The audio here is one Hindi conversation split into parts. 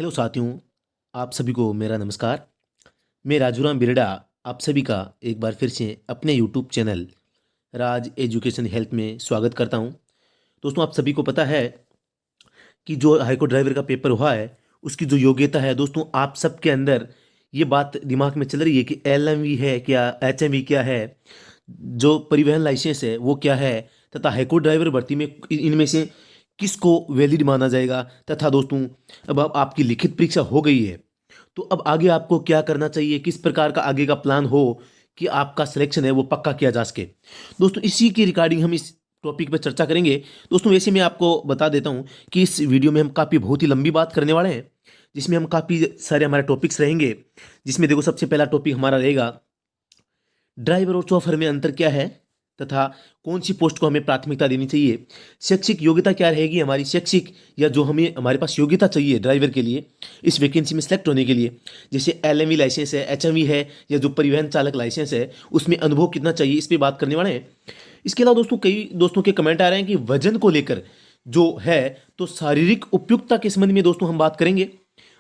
हेलो साथियों, आप सभी को मेरा नमस्कार। मैं राजूराम बिरड़ा आप सभी का एक बार फिर से अपने यूट्यूब चैनल राज एजुकेशन हेल्थ में स्वागत करता हूं। दोस्तों, आप सभी को पता है कि जो हाईकोर्ट ड्राइवर का पेपर हुआ है उसकी जो योग्यता है, दोस्तों आप सबके अंदर ये बात दिमाग में चल रही है कि एलएमवी है क्या, एचएमवी क्या है, जो परिवहन लाइसेंस है वो क्या है, तथा हाईकोर्ट ड्राइवर भर्ती में इनमें से किसको वैलिड माना जाएगा। तथा दोस्तों, अब आपकी लिखित परीक्षा हो गई है तो अब आगे आपको क्या करना चाहिए, किस प्रकार का आगे का प्लान हो कि आपका सिलेक्शन है वो पक्का किया जा सके। दोस्तों, इसी की रिगार्डिंग हम इस टॉपिक पर चर्चा करेंगे। दोस्तों, वैसे मैं आपको बता देता हूं कि इस वीडियो में हम काफ़ी बहुत ही लंबी बात करने वाले हैं, जिसमें हम काफ़ी सारे हमारे टॉपिक्स रहेंगे। जिसमें देखो, सबसे पहला टॉपिक हमारा रहेगा ड्राइवर और चौफर में अंतर क्या है तथा कौन सी पोस्ट को हमें प्राथमिकता देनी चाहिए। शैक्षिक योग्यता क्या रहेगी हमारी, शैक्षिक या जो हमें हमारे पास योग्यता चाहिए ड्राइवर के लिए इस वैकेंसी में सेलेक्ट होने के लिए, जैसे एलएमवी लाइसेंस है, एचएमवी है, या जो परिवहन चालक लाइसेंस है उसमें अनुभव कितना चाहिए, इस पर बात करने वाले हैं। इसके अलावा दोस्तों, कई दोस्तों के कमेंट आ रहे हैं कि वजन को लेकर जो है, तो शारीरिक उपयुक्तता के संबंध में दोस्तों हम बात करेंगे।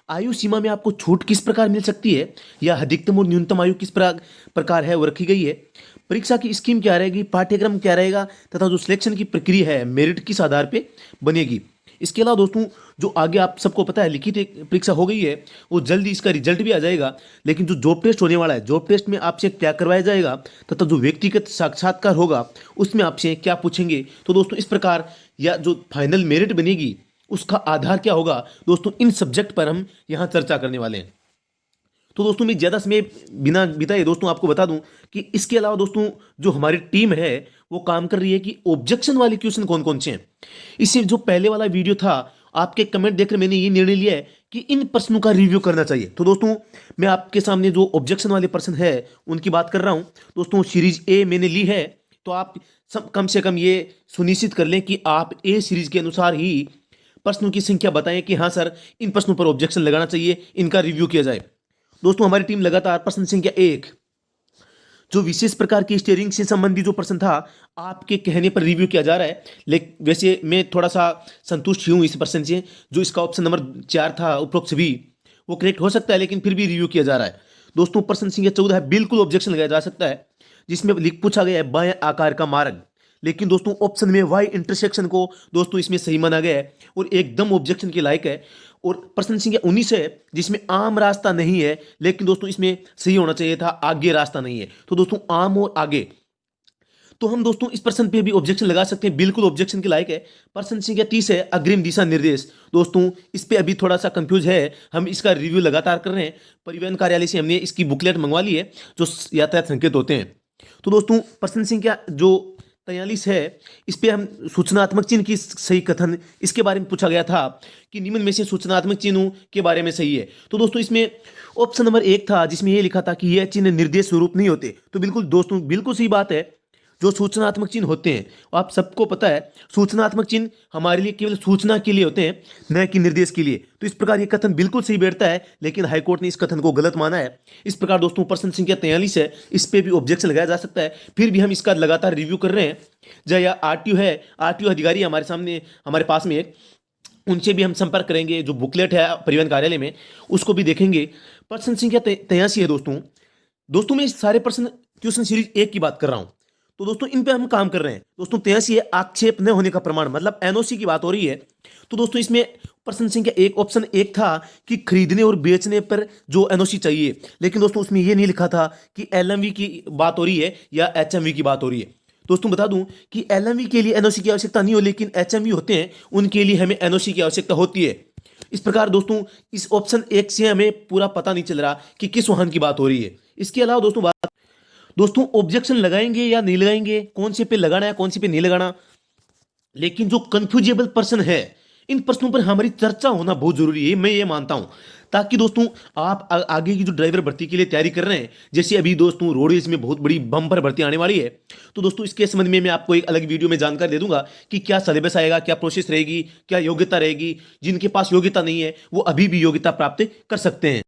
आयु सीमा में आपको छूट किस प्रकार मिल सकती है, या अधिकतम और न्यूनतम आयु किस प्रकार है वो रखी गई है। परीक्षा की स्कीम क्या रहेगी, पाठ्यक्रम क्या रहेगा, तथा जो सिलेक्शन की प्रक्रिया है मेरिट किस आधार पे बनेगी। इसके अलावा दोस्तों, जो आगे आप सबको पता है लिखित एक परीक्षा हो गई है, वो जल्दी इसका रिजल्ट भी आ जाएगा। लेकिन जो जॉब टेस्ट होने वाला है, जॉब टेस्ट में आपसे क्या करवाया जाएगा तथा जो व्यक्तिगत साक्षात्कार होगा उसमें आपसे क्या पूछेंगे। तो दोस्तों, इस प्रकार या जो फाइनल मेरिट बनेगी उसका आधार क्या होगा, दोस्तों इन सब्जेक्ट पर हम यहाँ चर्चा करने वाले हैं। तो दोस्तों, मैं ज़्यादा समय बिना बिताए दोस्तों आपको बता दूं कि इसके अलावा दोस्तों जो हमारी टीम है वो काम कर रही है कि ऑब्जेक्शन वाले क्वेश्चन कौन कौन से हैं। इससे जो पहले वाला वीडियो था, आपके कमेंट देखकर मैंने ये निर्णय लिया है कि इन प्रश्नों का रिव्यू करना चाहिए। तो दोस्तों, मैं आपके सामने जो ऑब्जेक्शन वाले प्रश्न है उनकी बात कर रहा हूं। दोस्तों, सीरीज ए मैंने ली है, तो आप सब कम से कम ये सुनिश्चित कर लें कि आप ए सीरीज के अनुसार ही प्रश्नों की संख्या बताएं कि हाँ सर, इन प्रश्नों पर ऑब्जेक्शन लगाना चाहिए, इनका रिव्यू किया जाए। दोस्तों, हमारी टीम लगातार प्रश्न संख्या 1, जो विशेष प्रकार की स्टीयरिंग से संबंधित जो प्रश्न था, आपके कहने पर रिव्यू किया जा रहा है। लेकिन वैसे मैं थोड़ा सा संतुष्ट हूँ इस प्रश्न से। जो इसका ऑप्शन नंबर 4 था उपरोक्त सभी, वो करेक्ट हो सकता है, लेकिन फिर भी रिव्यू किया जा रहा है। दोस्तों, प्रश्न संख्या 14 है, बिल्कुल ऑब्जेक्शन लगाया जा सकता है, जिसमें लिख पूछा गया है बाएं आकार का मार्ग। लेकिन दोस्तों, ऑप्शन में वाई इंटरसेक्शन को दोस्तों इसमें सही माना गया है और एकदम ऑब्जेक्शन के लायक है। और प्रश्न संख्या 19 है, जिसमें आम रास्ता नहीं है, लेकिन दोस्तों इसमें सही होना चाहिए था आगे रास्ता नहीं है। तो दोस्तों, आम और आगे, तो हम दोस्तों इस प्रश्न पे भी ऑब्जेक्शन लगा सकते हैं, बिल्कुल ऑब्जेक्शन के लायक है। प्रश्न संख्या 30 है, अग्रिम दिशा निर्देश। दोस्तों, इस पे अभी थोड़ा सा कंफ्यूज है, हम इसका रिव्यू लगातार कर रहे हैं। परिवहन कार्यालय से हमने इसकी बुकलेट मंगवा ली है, जो यातायात संकेत होते हैं। तो दोस्तों, प्रश्न संख्या जो 43 है, इस पे हम सूचनात्मक चिन्ह की सही कथन, इसके बारे में पूछा गया था कि निम्न में से सूचनात्मक चिन्हों के बारे में सही है। तो दोस्तों, इसमें ऑप्शन नंबर 1 था, जिसमें यह लिखा था कि यह चिन्ह निर्देश स्वरूप नहीं होते। तो बिल्कुल दोस्तों, बिल्कुल सही बात है। जो सूचनात्मक चिन्ह होते हैं, आप सबको पता है, सूचनात्मक चिन्ह हमारे लिए केवल सूचना के लिए होते हैं, न कि निर्देश के लिए। तो इस प्रकार ये कथन बिल्कुल सही बैठता है, लेकिन हाईकोर्ट ने इस कथन को गलत माना है। इस प्रकार दोस्तों, प्रश्न संख्या 43 है, इस पे भी ऑब्जेक्शन लगाया जा सकता है। फिर भी हम इसका लगातार रिव्यू कर रहे हैं। जय या आरटीओ है, आरटीओ अधिकारी हमारे सामने, हमारे पास में एक, उनसे भी हम संपर्क करेंगे। जो बुकलेट है परिवहन कार्यालय में, उसको भी देखेंगे। प्रश्न संख्या 83 है दोस्तों मैं सारे प्रश्न क्वेश्चन सीरीज 1 की बात कर रहा हूं। तो दोस्तों, इन पे हम काम कर रहे हैं। दोस्तों, 83 है, आक्षेप न होने का प्रमाण, मतलब एनओसी की बात हो रही है। तो दोस्तों, इसमें प्रश्न संख्या 1 ऑप्शन 1 था कि खरीदने और बेचने पर जो एनओसी चाहिए, लेकिन दोस्तों उसमें यह नहीं लिखा था कि एलएमवी की बात हो रही है या एचएमवी की बात हो रही है। दोस्तों, बता दूं कि एलएमवी के लिए एनओसी की आवश्यकता नहीं हो, लेकिन एचएमवी होते हैं उनके लिए हमें एनओसी की आवश्यकता होती है। इस प्रकार दोस्तों, इस ऑप्शन 1 से हमें पूरा पता नहीं चल रहा कि किस वाहन की बात हो रही है। इसके अलावा दोस्तों ऑब्जेक्शन लगाएंगे या नहीं लगाएंगे, कौन से पे लगाना है कौन से पे नहीं लगाना, लेकिन जो कंफ्यूजेबल प्रश्न है, इन प्रश्नों पर हमारी चर्चा होना बहुत जरूरी है, मैं ये मानता हूं। ताकि दोस्तों, आप आगे की जो ड्राइवर भर्ती के लिए तैयारी कर रहे हैं, जैसे अभी दोस्तों रोडवेज में बहुत बड़ी बम्पर भर्ती आने वाली है, तो दोस्तों इसके संबंध में मैं आपको एक अलग वीडियो में जानकारी दे दूंगा कि क्या सिलेबस आएगा, क्या प्रोसेस रहेगी, क्या योग्यता रहेगी। जिनके पास योग्यता नहीं है वो अभी भी योग्यता प्राप्त कर सकते हैं।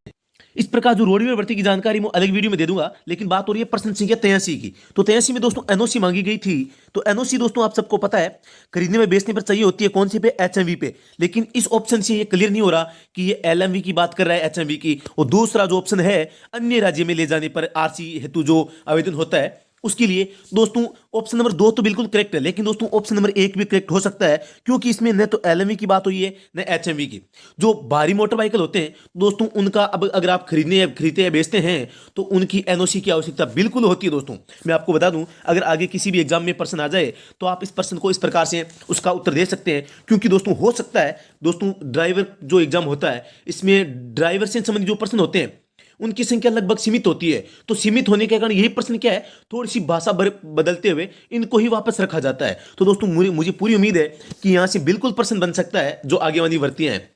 इस प्रकार जो रोडवेज भर्ती की जानकारी मैं अलग वीडियो में दे दूंगा, लेकिन बात हो रही है प्रश्न संख्या 83 की। तो 83 में दोस्तों एनओसी मांगी गई थी। तो एनओसी दोस्तों आप सबको पता है खरीदने में बेचने पर चाहिए होती है कौन से पे, एचएमवी पे। लेकिन इस ऑप्शन से ये क्लियर नहीं हो रहा कि ये एलएमवी की बात कर रहा है, एचएमवी की। और दूसरा जो ऑप्शन है अन्य राज्य में ले जाने पर आरसी हेतु जो आवेदन होता है उसके लिए, दोस्तों ऑप्शन नंबर 2 तो बिल्कुल करेक्ट है, लेकिन दोस्तों ऑप्शन नंबर 1 भी करेक्ट हो सकता है, क्योंकि इसमें न तो एलएमवी की बात हुई है न एचएमवी की। जो भारी मोटर व्हीकल होते हैं दोस्तों, उनका अब अगर आप खरीदते या बेचते हैं तो उनकी एनओसी की आवश्यकता बिल्कुल होती है। दोस्तों मैं आपको बता दूं, अगर आगे किसी भी एग्जाम में प्रश्न आ जाए तो आप इस प्रश्न को इस प्रकार से उसका उत्तर दे सकते हैं, क्योंकि दोस्तों हो सकता है दोस्तों ड्राइवर जो एग्जाम होता है इसमें ड्राइवर से संबंधित जो प्रश्न होते हैं उनकी संख्या लगभग सीमित होती है। तो सीमित होने के कारण यही प्रश्न क्या है, थोड़ी सी भाषा बदलते हुए इनको ही वापस रखा जाता है। तो दोस्तों मुझे पूरी उम्मीद है कि यहां से बिल्कुल प्रश्न बन सकता है जो आगे वाली भर्तियां हैं।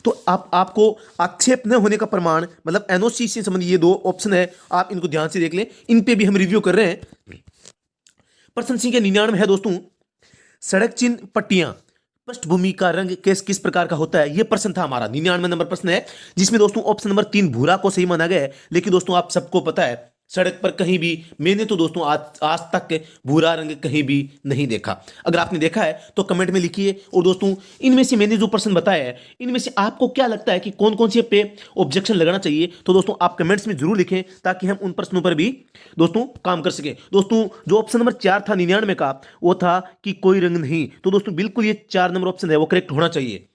तो आपको आक्षेप न होने का प्रमाण मतलब एनओसी से संबंधित ये 2 ऑप्शन है, आप इनको ध्यान से देख लें। इन पे भी हम रिव्यू कर रहे हैं। प्रश्न संख्या 99 है दोस्तों, सड़क चिन्ह पट्टियां पृष्ठभूमि का रंग किस प्रकार का होता है, यह प्रश्न था हमारा। 99 नंबर प्रश्न है, जिसमें दोस्तों ऑप्शन नंबर 3 भूरा को सही माना गया है। लेकिन दोस्तों आप सबको पता है सड़क पर कहीं भी मैंने तो दोस्तों आज तक भूरा रंग कहीं भी नहीं देखा। अगर आपने देखा है तो कमेंट में लिखिए। और दोस्तों इनमें से मैंने जो प्रश्न बताया है इनमें से आपको क्या लगता है कि कौन कौन से पे ऑब्जेक्शन लगाना चाहिए, तो दोस्तों आप कमेंट्स में जरूर लिखें ताकि हम उन प्रश्नों पर भी दोस्तों काम कर सकें। दोस्तों जो ऑप्शन नंबर 4 था 99 का, वो था कि कोई रंग नहीं। तो दोस्तों बिल्कुल ये 4 नंबर ऑप्शन है वो करेक्ट होना चाहिए।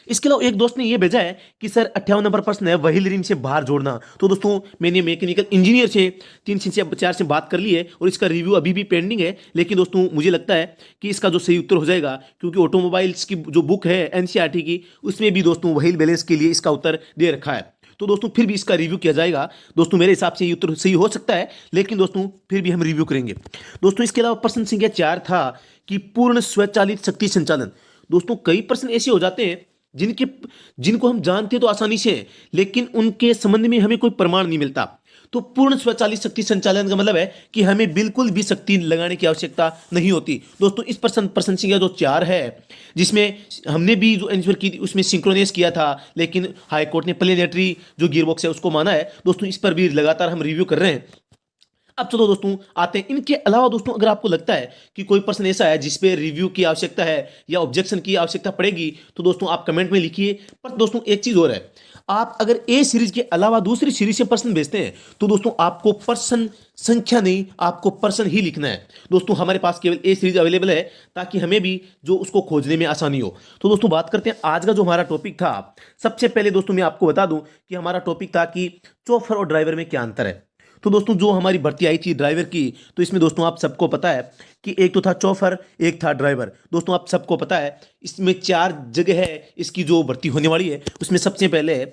इसके अलावा एक दोस्त ने यह भेजा है कि सर 58 नंबर प्रश्न है व्हील रिम से बाहर जोड़ना। तो दोस्तों मैंने मैकेनिकल इंजीनियर से 3 से 4 से बात कर ली है और इसका रिव्यू अभी भी पेंडिंग है। लेकिन दोस्तों मुझे लगता है कि इसका जो सही उत्तर हो जाएगा, क्योंकि ऑटोमोबाइल्स की जो बुक है एनसीईआरटी की, उसमें भी दोस्तों व्हील बैलेंस के लिए इसका उत्तर दे रखा है। तो दोस्तों फिर भी इसका रिव्यू किया जाएगा। दोस्तों मेरे हिसाब से ये उत्तर सही हो सकता है, लेकिन दोस्तों फिर भी हम रिव्यू करेंगे। दोस्तों इसके अलावा प्रश्न संख्या 4 था कि पूर्ण स्वचालित शक्ति संचालन। दोस्तों कई प्रश्न ऐसे हो जाते हैं जिनको हम जानते तो आसानी से हैं, लेकिन उनके संबंध में हमें कोई प्रमाण नहीं मिलता। तो पूर्ण स्वचालित शक्ति संचालन का मतलब है कि हमें बिल्कुल भी शक्ति लगाने की आवश्यकता नहीं होती। दोस्तों इस प्रश्न संख्या जो 4 है, जिसमें हमने भी जो आंसर की थी उसमें सिंक्रोनाइज किया था, लेकिन हाई कोर्ट ने प्लेनेटरी जो गियरबॉक्स है उसको माना है। दोस्तों इस पर भी लगातार हम रिव्यू कर रहे हैं। अब चलो दोस्तों आते हैं इनके अलावा। दोस्तों अगर आपको लगता है कि कोई प्रश्न ऐसा है जिस पे रिव्यू की आवश्यकता है या ऑब्जेक्शन की आवश्यकता पड़ेगी, तो दोस्तों आप कमेंट में लिखिए। पर दोस्तों एक चीज और है, आप अगर ए सीरीज के अलावा दूसरी सीरीज से प्रश्न भेजते हैं तो दोस्तों आपको प्रश्न संख्या नहीं, आपको प्रश्न ही लिखना है। दोस्तों हमारे पास केवल ए सीरीज अवेलेबल है ताकि हमें भी जो उसको खोजने में आसानी हो। तो दोस्तों बात करते हैं आज का जो हमारा टॉपिक था। सबसे पहले दोस्तों मैं आपको बता दूं कि हमारा टॉपिक था कि चौफर और ड्राइवर में क्या अंतर है। तो दोस्तों जो हमारी भर्ती आई थी ड्राइवर की, तो इसमें दोस्तों आप सबको पता है कि एक तो था चौफर, एक था ड्राइवर। दोस्तों आप सबको पता है इसमें 4 जगह है इसकी जो भर्ती होने वाली है। उसमें सबसे पहले है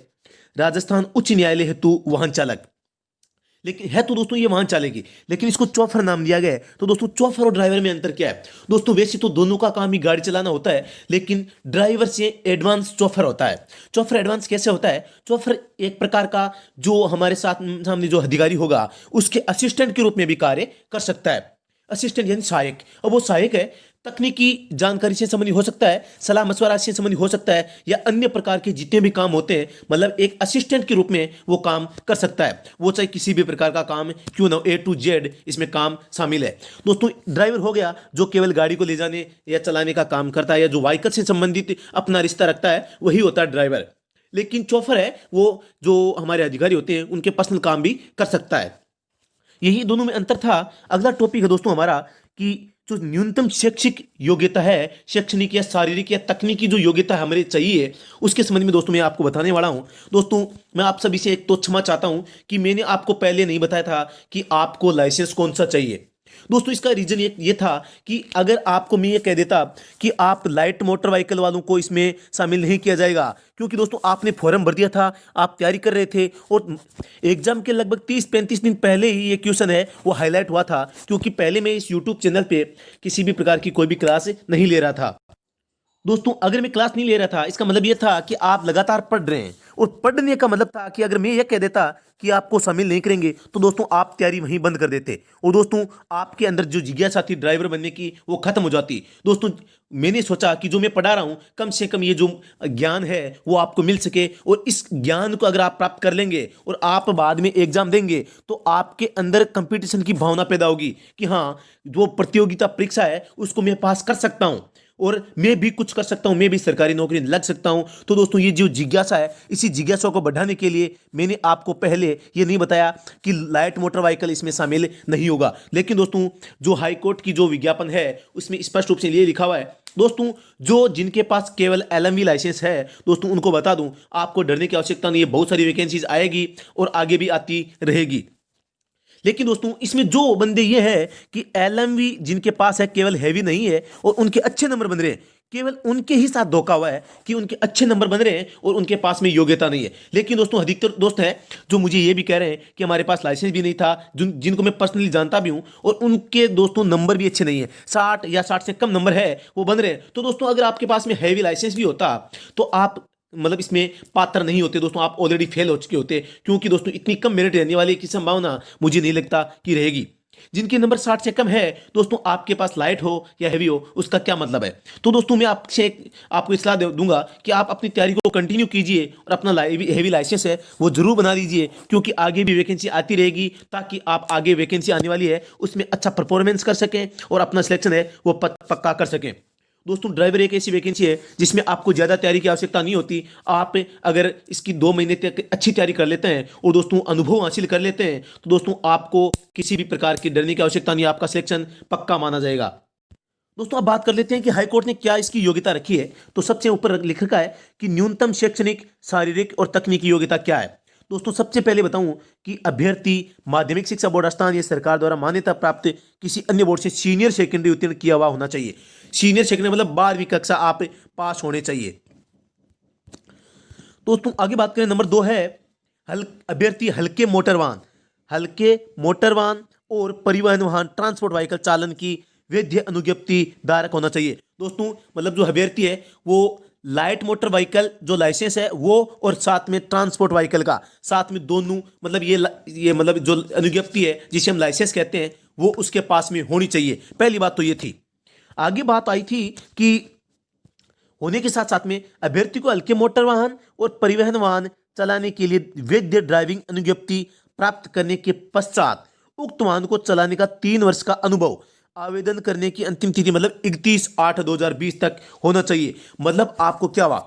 राजस्थान उच्च न्यायालय हेतु वाहन चालक, लेकिन है तो दोस्तों ये वाहन चालेगी, लेकिन इसको चौफर नाम दिया गया है। तो दोस्तों चौफर और ड्राइवर में अंतर क्या है? दोस्तों वैसे तो दोनों का काम ही गाड़ी चलाना होता है, लेकिन ड्राइवर से एडवांस चौफर होता है। चौफर एडवांस कैसे होता है? चौफर एक प्रकार का जो हमारे साथ सामने जो अधिकारी होगा उसके असिस्टेंट के रूप में भी कार्य कर सकता है। असिस्टेंट यानी सहायक, और वो सहायक है तकनीकी जानकारी से संबंधित हो सकता है, सलाह मशवरा से संबंधित हो सकता है, या अन्य प्रकार के जितने भी काम होते हैं, मतलब एक असिस्टेंट के रूप में वो काम कर सकता है। वो चाहे किसी भी प्रकार का काम क्यों ना, A to Z इसमें काम शामिल है। दोस्तों ड्राइवर हो गया जो केवल गाड़ी को ले जाने या चलाने का काम करता है, या जो व्हीकल से संबंधित अपना रिश्ता रखता है, वही होता है ड्राइवर। लेकिन चौफर है वो जो हमारे अधिकारी होते हैं उनके पर्सनल काम भी कर सकता है। यही दोनों में अंतर था। अगला टॉपिक है दोस्तों हमारा कि जो न्यूनतम शैक्षिक योग्यता है, शैक्षणिक या शारीरिक या तकनीकी जो योग्यता हमें चाहिए, उसके संबंध में दोस्तों मैं आपको बताने वाला हूं। दोस्तों मैं आप सभी से एक तो क्षमा चाहता हूं कि मैंने आपको पहले नहीं बताया था कि आपको लाइसेंस कौन सा चाहिए। दोस्तों इसका रीजन ये था कि अगर आपको मैं ये कह देता कि आप लाइट मोटर व्हीकल वालों को इसमें शामिल नहीं किया जाएगा, क्योंकि दोस्तों आपने फॉर्म भर दिया था, आप तैयारी कर रहे थे और एग्जाम के लगभग 30-35 दिन पहले ही ये क्वेश्चन है वो हाईलाइट हुआ था, क्योंकि पहले मैं इस यूट्यूब चैनल पे किसी भी प्रकार की कोई भी क्लास नहीं ले रहा था। दोस्तों अगर मैं क्लास नहीं ले रहा था, इसका मतलब ये था कि आप लगातार पढ़ रहे हैं, और पढ़ने का मतलब था कि अगर मैं ये कह देता कि आपको शामिल नहीं करेंगे तो दोस्तों आप तैयारी वहीं बंद कर देते, और दोस्तों आपके अंदर जो जिज्ञासा थी ड्राइवर बनने की वो खत्म हो जाती। दोस्तों मैंने सोचा कि जो मैं पढ़ा रहा हूँ कम से कम ये जो ज्ञान है वो आपको मिल सके, और इस ज्ञान को अगर आप प्राप्त कर लेंगे और आप बाद में एग्जाम देंगे तो आपके अंदर कंपटीशन की भावना पैदा होगी कि हाँ, जो प्रतियोगिता परीक्षा है उसको मैं पास कर सकता हूँ और मैं भी कुछ कर सकता हूं, मैं भी सरकारी नौकरी लग सकता हूं। तो दोस्तों ये जो जिज्ञासा है, इसी जिज्ञासा को बढ़ाने के लिए मैंने आपको पहले ये नहीं बताया कि लाइट मोटर व्हीकल इसमें शामिल नहीं होगा। लेकिन दोस्तों जो हाई कोर्ट की जो विज्ञापन है उसमें स्पष्ट रूप से ये लिखा हुआ है दोस्तों, जो जिनके पास केवल एलएमवी लाइसेंस है दोस्तों उनको बता दूं, आपको डरने की आवश्यकता नहीं है, बहुत सारी वैकेंसीज आएगी और आगे भी आती रहेगी। लेकिन दोस्तों इसमें जो बंदे ये है कि एलएमवी जिनके पास है, केवल हैवी नहीं है और उनके अच्छे नंबर बन रहे हैं, केवल उनके ही साथ धोखा हुआ है कि उनके अच्छे नंबर बन रहे हैं और उनके पास में योग्यता नहीं है। लेकिन दोस्तों अधिकतर दोस्त हैं जो मुझे ये भी कह रहे हैं कि हमारे पास लाइसेंस भी नहीं था, जिनको मैं पर्सनली जानता भी हूं, और उनके दोस्तों नंबर भी अच्छे नहीं है, 60 या 60 से कम नंबर है वो बन रहे हैं। तो दोस्तों अगर आपके पास में हैवी लाइसेंस भी होता तो आप मतलब इसमें पात्र नहीं होते दोस्तों, आप ऑलरेडी फेल हो चुके होते, क्योंकि दोस्तों इतनी कम मेरिट रहने वाली की संभावना मुझे नहीं लगता कि रहेगी। जिनके नंबर 60 से कम है दोस्तों, आपके पास लाइट हो या हैवी हो उसका क्या मतलब है। तो दोस्तों मैं आपसे आपको सलाह दूंगा कि आप अपनी तैयारी को कंटिन्यू कीजिए और अपना हैवी लाइसेंस है वो जरूर बना लीजिए, क्योंकि आगे भी वैकेंसी आती रहेगी, ताकि आप आगे वैकेंसी आने वाली है उसमें अच्छा परफॉर्मेंस कर सकें और अपना सिलेक्शन है वो पक्का कर सकें। दोस्तों ड्राइवर एक ऐसी वैकेंसी है जिसमें आपको ज़्यादा तैयारी की आवश्यकता नहीं होती। आप अगर इसकी 2 महीने तक अच्छी तैयारी कर लेते हैं और दोस्तों अनुभव हासिल कर लेते हैं तो दोस्तों आपको किसी भी प्रकार की डरने की आवश्यकता नहीं, आपका सिलेक्शन पक्का माना जाएगा। दोस्तों अब बात कर लेते हैं कि हाईकोर्ट ने क्या इसकी योग्यता रखी है। तो सबसे ऊपर लिख रखा है कि न्यूनतम शैक्षणिक, शारीरिक और तकनीकी योग्यता क्या है। दोस्तों सबसे पहले बताऊं कि अभ्यर्थी माध्यमिक शिक्षा बोर्ड राजस्थान या सरकार द्वारा मान्यता प्राप्त किसी अन्य बोर्ड से सीनियर सेकेंडरी उत्तीर्ण किया हुआ होना चाहिए। सीनियर सेकेंडरी मतलब 12वीं कक्षा आप पास होने चाहिए। दोस्तों आगे बात करें, नंबर 2 है अभ्यर्थी हल्के मोटर वाहन और परिवहन वाहन ट्रांसपोर्ट व्हीकल चालन की वैध अनुज्ञप्ति धारक होना चाहिए। दोस्तों मतलब जो अभ्यर्थी है वो लाइट मोटर व्हीकल जो लाइसेंस है वो, और साथ में ट्रांसपोर्ट व्हीकल का, साथ में दोनों मतलब ये मतलब जो अनुज्ञप्ति है जिसे हम लाइसेंस कहते हैं वो उसके पास में होनी चाहिए। पहली बात तो ये थी। आगे बात आई थी कि होने के साथ साथ में अभ्यर्थी को हल्के मोटर वाहन और परिवहन वाहन चलाने के लिए वैध ड्राइविंग अनुज्ञप्ति प्राप्त करने के पश्चात उक्त वाहन को चलाने का 3 वर्ष का अनुभव आवेदन करने की अंतिम तिथि मतलब 31/8/2020 तक होना चाहिए। मतलब आपको क्या हुआ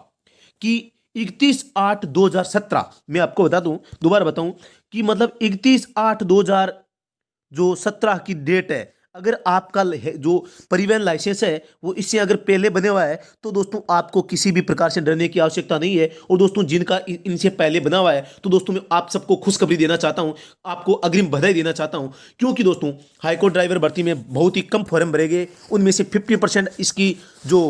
कि 31/8/2017, मैं आपको बता दूं, दोबारा बताऊं कि मतलब 31/8/2000 जो 17 की डेट है, अगर आपका जो परिवहन लाइसेंस है वो इससे अगर पहले बने हुआ है तो दोस्तों आपको किसी भी प्रकार से डरने की आवश्यकता नहीं है। और दोस्तों जिनका इनसे पहले बना हुआ है तो दोस्तों मैं आप सबको खुशखबरी देना चाहता हूं, आपको अग्रिम बधाई देना चाहता हूं, क्योंकि दोस्तों हाईकोर्ट ड्राइवर भर्ती में बहुत ही कम फॉर्म भरेंगे, उनमें से 50% इसकी जो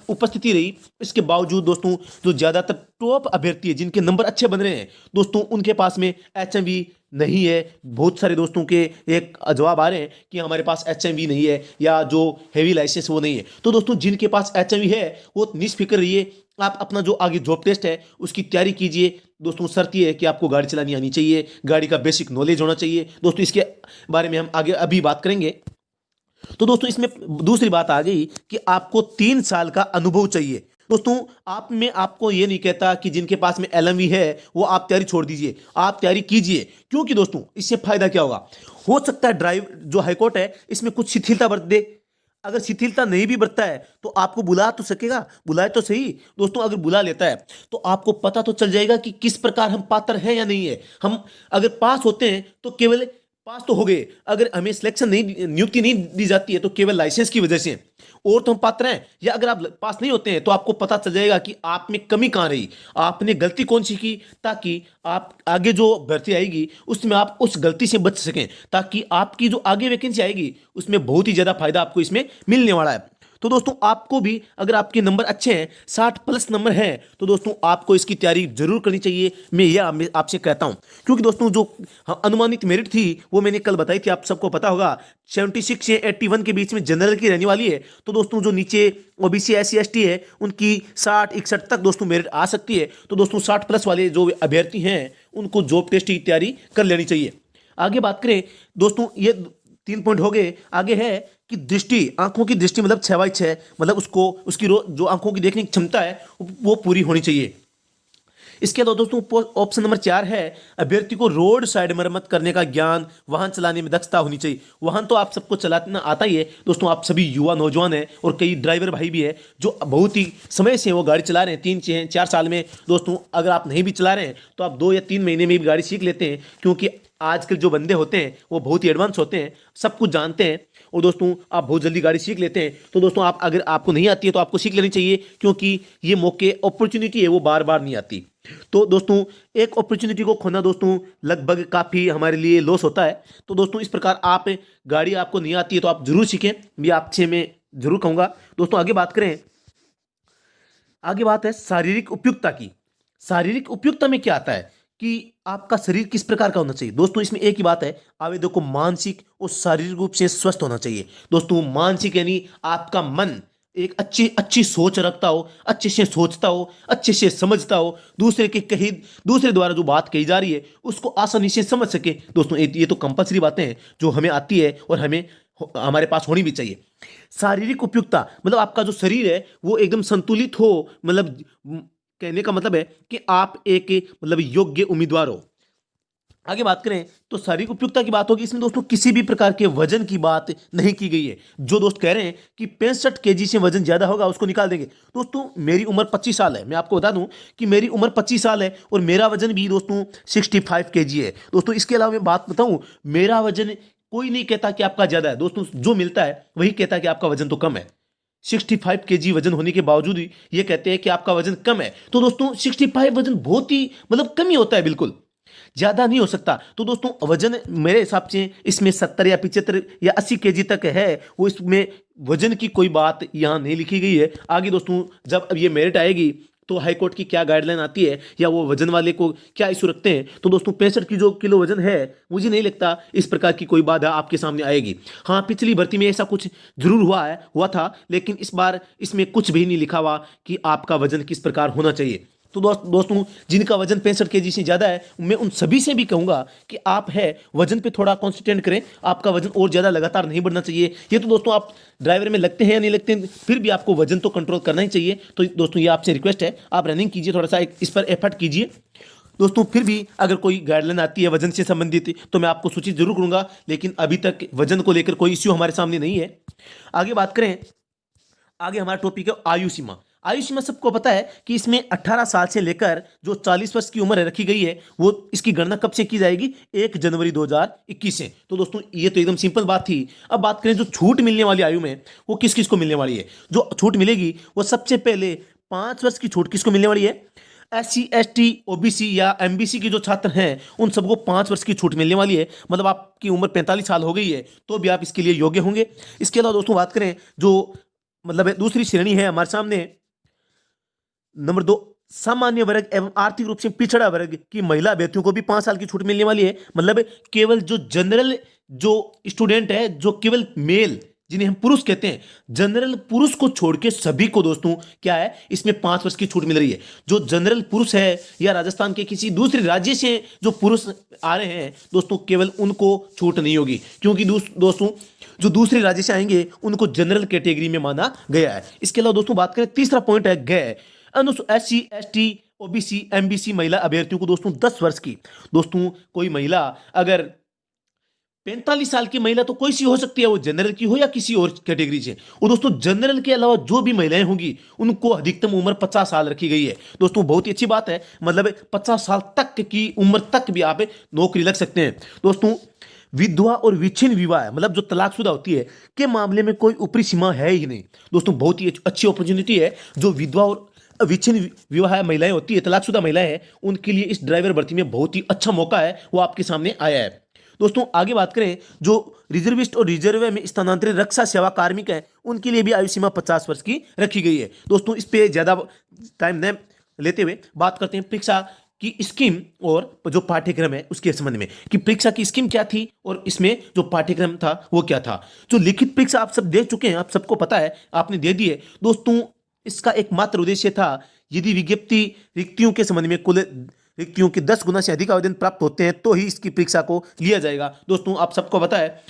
उपस्थिति रही, इसके बावजूद दोस्तों जो ज़्यादातर टॉप अभ्यर्थी है जिनके नंबर अच्छे बन रहे हैं दोस्तों उनके पास में एचएमवी नहीं है। बहुत सारे दोस्तों के एक जवाब आ रहे हैं कि हमारे पास एचएमवी नहीं है या जो हैवी लाइसेंस वो नहीं है। तो दोस्तों जिनके पास एचएमवी है वो निष्फिक्र रहिए, आप अपना जो आगे जॉब टेस्ट है उसकी तैयारी कीजिए। दोस्तों शर्त ये है कि आपको गाड़ी चलानी आनी चाहिए, गाड़ी का बेसिक नॉलेज होना चाहिए। दोस्तों इसके बारे में हम आगे अभी बात करेंगे। तो दोस्तों इसमें दूसरी बात आ गई कि आपको 3 साल का अनुभव चाहिए। दोस्तों आपको ये नहीं कहता कि जिनके पास में एलएमवी है वो आप तैयारी छोड़ दीजिए, आप तैयारी कीजिए, क्योंकि दोस्तों इससे फायदा क्या होगा, हो सकता है ड्राइव जो हाईकोर्ट है इसमें कुछ शिथिलता बरत दे। अगर शिथिलता नहीं भी बरतता है तो आपको बुला तो सकेगा, बुलाए तो सही दोस्तों, अगर बुला लेता है तो आपको पता तो चल जाएगा कि किस प्रकार हम पात्र हैं या नहीं है। हम अगर पास होते हैं तो केवल पास तो हो गए, अगर हमें सिलेक्शन नहीं, नियुक्ति नहीं दी जाती है तो केवल लाइसेंस की वजह से, और तो हम पात्र हैं। या अगर आप पास नहीं होते हैं तो आपको पता चल जाएगा कि आप में कमी कहाँ रही, आपने गलती कौन सी की, ताकि आप आगे जो भर्ती आएगी उसमें आप उस गलती से बच सकें, ताकि आपकी जो आगे वैकेंसी आएगी उसमें बहुत ही ज़्यादा फायदा आपको इसमें मिलने वाला है। तो दोस्तों आपको भी अगर आपके नंबर अच्छे हैं, 60 प्लस नंबर हैं, तो दोस्तों आपको इसकी तैयारी जरूर करनी चाहिए, मैं यह आपसे कहता हूं। क्योंकि दोस्तों जो अनुमानित मेरिट थी वो मैंने कल बताई थी, आप सबको पता होगा 76 से 81 के बीच में जनरल की रहने वाली है। तो दोस्तों जो नीचे ओबीसी SC ST है उनकी 60 61 तक दोस्तों मेरिट आ सकती है। तो दोस्तों 60 प्लस वाले जो अभ्यर्थी हैं उनको जॉब टेस्ट की तैयारी कर लेनी चाहिए। आगे बात करें दोस्तों, ये 3 पॉइंट हो गए। आगे है कि दृष्टि, आंखों की दृष्टि मतलब 6/6, मतलब उसको उसकी जो आंखों की देखने की क्षमता है वो पूरी होनी चाहिए। इसके अलावा दोस्तों ऑप्शन नंबर 4 है, अभ्यर्थी को रोड साइड मरम्मत करने का ज्ञान, वाहन चलाने में दक्षता होनी चाहिए। वाहन तो आप सबको चलाना आता ही है दोस्तों, आप सभी युवा नौजवान हैं और कई ड्राइवर भाई भी है जो बहुत ही समय से वो गाड़ी चला रहे हैं, 3 4 साल में। दोस्तों अगर आप नहीं भी चला रहे हैं तो आप 2 या 3 महीने में भी गाड़ी सीख लेते हैं, क्योंकि आजकल जो बंदे होते हैं वो बहुत ही एडवांस होते हैं, सब कुछ जानते हैं और दोस्तों आप बहुत जल्दी गाड़ी सीख लेते हैं। तो दोस्तों आप अगर आपको नहीं आती है तो आपको सीख लेनी चाहिए, क्योंकि ये मौके अपॉर्चुनिटी है वो बार बार नहीं आती। तो दोस्तों एक अपॉर्चुनिटी को खोना दोस्तों लगभग काफ़ी हमारे लिए लॉस होता है। तो दोस्तों इस प्रकार आप गाड़ी आपको नहीं आती है तो आप जरूर सीखें, मैं आपसे मैं जरूर कहूँगा। दोस्तों आगे बात करें, आगे बात है शारीरिक उपयुक्तता की। शारीरिक उपयुक्तता में क्या आता है कि आपका शरीर किस प्रकार का होना चाहिए। दोस्तों इसमें एक ही बात है, आवेदक को मानसिक और शारीरिक रूप से स्वस्थ होना चाहिए। दोस्तों मानसिक यानी आपका मन एक अच्छी अच्छी सोच रखता हो, अच्छे से सोचता हो, अच्छे से समझता हो, दूसरे द्वारा जो बात कही जा रही है उसको आसानी से समझ सके। दोस्तों ये तो कंपल्सरी बातें हैं जो हमें आती है और हमें हमारे पास होनी भी चाहिए। शारीरिक उपयुक्तता मतलब आपका जो शरीर है वो एकदम संतुलित हो, मतलब कहने का मतलब है कि आप एक मतलब योग्य उम्मीदवार हो। आगे बात करें तो शारीरिक उपयुक्तता की बात होगी, इसमें दोस्तों किसी भी प्रकार के वजन की बात नहीं की गई है। जो दोस्त कह रहे हैं कि 65 केजी से वजन ज्यादा होगा उसको निकाल देंगे, दोस्तों मेरी उम्र 25 साल है, मैं आपको बता दूं कि मेरी उम्र 25 साल है और मेरा वजन भी दोस्तों 65 केजी है। दोस्तों इसके अलावा मैं बात बताऊं, मेरा वजन कोई नहीं कहता कि आपका ज्यादा है, दोस्तों जो मिलता है वही कहता है कि आपका वजन तो कम है। 65 केजी वजन होने के बावजूद ही ये कहते हैं कि आपका वजन कम है। तो दोस्तों 65 वजन बहुत ही मतलब कम ही होता है, बिल्कुल ज्यादा नहीं हो सकता। तो दोस्तों वजन मेरे हिसाब से इसमें 70 या 75 या 80 केजी तक है, वो इसमें वजन की कोई बात यहां नहीं लिखी गई है। आगे दोस्तों जब अब ये मेरिट आएगी तो हाईकोर्ट की क्या गाइडलाइन आती है या वो वजन वाले को क्या इशू रखते हैं, तो दोस्तों 65 की जो किलो वजन है मुझे नहीं लगता इस प्रकार की कोई बाधा आपके सामने आएगी। हाँ पिछली भर्ती में ऐसा कुछ जरूर हुआ था, लेकिन इस बार इसमें कुछ भी नहीं लिखा हुआ कि आपका वजन किस प्रकार होना चाहिए। तो दोस्तों जिनका वजन 65 केजी से ज़्यादा है मैं उन सभी से भी कहूँगा कि आप है वजन पे थोड़ा कॉन्सेंट्रेट करें, आपका वजन और ज़्यादा लगातार नहीं बढ़ना चाहिए। ये तो दोस्तों आप ड्राइवर में लगते हैं या नहीं लगते हैं, फिर भी आपको वजन तो कंट्रोल करना ही चाहिए। तो दोस्तों ये आपसे रिक्वेस्ट है, आप रनिंग कीजिए, थोड़ा सा इस पर एफर्ट कीजिए। दोस्तों फिर भी अगर कोई गाइडलाइन आती है वजन से संबंधित तो मैं आपको सूचित जरूर करूँगा, लेकिन अभी तक वजन को लेकर कोई इश्यू हमारे सामने नहीं है। आगे बात करें, आगे हमारा टॉपिक है आयु सीमा। आयु सीमा सबको पता है कि इसमें 18 साल से लेकर जो 40 वर्ष की उम्र रखी गई है वो इसकी गणना कब से की जाएगी, 1 जनवरी 2021 से। तो दोस्तों ये तो एकदम सिंपल बात थी। अब बात करें जो छूट मिलने वाली आयु में वो किस किस को मिलने वाली है। जो छूट मिलेगी वो सबसे पहले 5 वर्ष की छूट किसको मिलने वाली है, SC ST OBC या MBC के जो छात्र हैं उन सबको 5 वर्ष की छूट मिलने वाली है। मतलब आपकी उम्र 45 साल हो गई है तो भी आप इसके लिए योग्य होंगे। इसके अलावा दोस्तों बात करें जो मतलब दूसरी श्रेणी है हमारे सामने, नंबर 2 सामान्य वर्ग एवं आर्थिक रूप से पिछड़ा वर्ग की महिला अभ्यर्थियों को भी 5 साल की छूट मिलने वाली है। मतलब केवल जो जनरल जो स्टूडेंट है, जो केवल मेल जिन्हें हम पुरुष कहते हैं, जनरल पुरुष को छोड़ के सभी को दोस्तों क्या है इसमें 5 वर्ष की छूट मिल रही है। जो जनरल पुरुष है या राजस्थान के किसी दूसरे राज्य से जो पुरुष आ रहे हैं दोस्तों केवल उनको छूट नहीं होगी, क्योंकि दोस्तों जो दूसरे राज्य से आएंगे उनको जनरल कैटेगरी में माना गया है। इसके अलावा दोस्तों बात करें, तीसरा पॉइंट है गए SC ST OBC MBC महिला अभ्यर्थियों को दोस्तों 10 वर्ष की। दोस्तों कोई महिला अगर 45 साल की महिला तो कोई सी हो सकती है, वो जनरल की हो या किसी और कैटेगरी से। और दोस्तों जनरल के अलावा जो भी महिलाएं होंगी उनको अधिकतम उम्र 50 साल रखी गई है। दोस्तों बहुत ही अच्छी बात है, मतलब 50 साल तक की उम्र तक भी आप नौकरी लग सकते हैं। दोस्तों विधवा और विच्छिन्न विवाह मतलब जो तलाकशुदा होती है के मामले में कोई ऊपरी सीमा है ही नहीं। दोस्तों बहुत ही अच्छी अपॉर्चुनिटी है। जो विधवा और विच्छिन्न विवाह महिलाएं होती है, तलाकशुदा महिलाएं हैं, उनके लिए इस ड्राइवर भर्ती में बहुत ही अच्छा मौका है, वो आपके सामने आया है। दोस्तों आगे बात करें, जो रिजर्विस्ट और रिजर्व में स्थानांतरित रक्षा सेवा कार्मिक हैं उनके लिए भी आयु सीमा 50 वर्ष की रखी गई है। दोस्तों इस पे ज्यादा टाइम न लेते हुए बात करते हैं परीक्षा की स्कीम और जो पाठ्यक्रम है उसके संबंध में, कि परीक्षा की स्कीम क्या थी और इसमें जो पाठ्यक्रम था वो क्या था। जो लिखित परीक्षा आप सब देख चुके हैं, आप सबको पता है, आपने दे दी है। दोस्तों इसका एकमात्र उद्देश्य था, यदि विज्ञप्ति रिक्तियों के संबंध में कुल रिक्तियों के 10 गुना से अधिक आवेदन प्राप्त होते हैं तो ही इसकी परीक्षा को लिया जाएगा। दोस्तों आप सबको पता है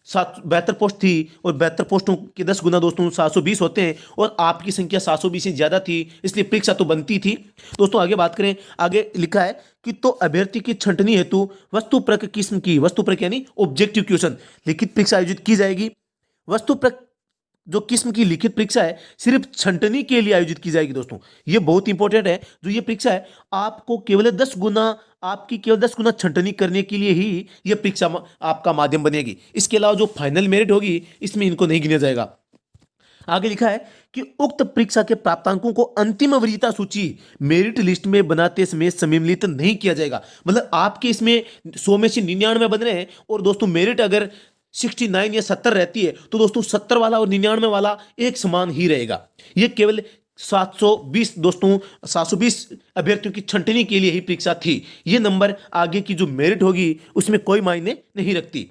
72 पोस्ट थी और 72 पोस्टों के 10 गुना दोस्तों 720 होते हैं, और आपकी संख्या 720 से ज़्यादा थी, इसलिए परीक्षा तो बनती थी। दोस्तों आगे बात करें, आगे लिखा है कि तो अभ्यर्थी की छंटनी हेतु वस्तुपरक किस्म की, वस्तुपरक यानी ऑब्जेक्टिव क्वेश्चन लिखित परीक्षा आयोजित की जाएगी। वस्तुपरक जो किस्म की लिखित परीक्षा है सिर्फ छंटनी के लिए आयोजित की जाएगी। दोस्तों ये बहुत इंपॉर्टेंट है, जो ये परीक्षा है आपको केवल 10 गुना, आपकी केवल 10 गुना छंटनी करने के लिए ही ये परीक्षा आपका माध्यम बनेगी। इसके अलावा जो फाइनल मेरिट होगी इसमें इनको नहीं गिना जाएगा। आगे लिखा है कि उक्त परीक्षा के प्राप्तांकों को अंतिम वरीयता सूची मेरिट लिस्ट में बनाते समय सम्मिलित नहीं किया जाएगा। मतलब आपके इसमें 100 में से 99 बन रहे हैं और दोस्तों मेरिट अगर 69 या 70 रहती है तो दोस्तों 70 वाला और 99 वाला एक समान ही रहेगा। ये केवल 720 दोस्तों 720 अभ्यर्थियों की छंटनी के लिए ही परीक्षा थी। ये नंबर आगे की जो मेरिट होगी उसमें कोई मायने नहीं रखती।